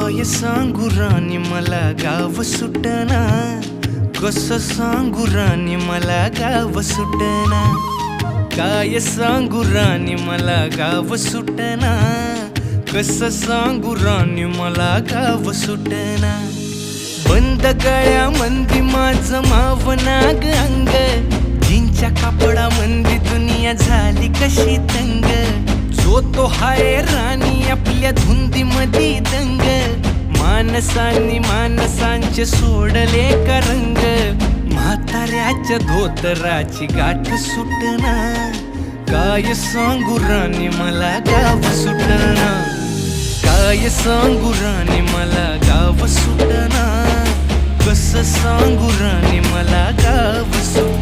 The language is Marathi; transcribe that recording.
काय सांगू राणी मला गाव सुटना, कसं सांगू राणी मला गाव सुटना, काय सांगू राणी मला गाव सुटना, कसं सांगू राणी मला गाव सुटना। बंद गळ्यामंदी माझं मावनाग अंग, जीनच्या कापडामंदी दुनिया झाली कशी तंग, जो तो हाय राणी आपल्या धुंदीमधी दंग, माणसांनी माणसांचे सोडले का रंग, म्हाताऱ्याच्या धोतराची गाठ सुटना, काय सांगू राणी मला गाव सुटना, काय सांगू राणी मला गाव सुटना, कसं सांगू राणी मला गाव सुटना।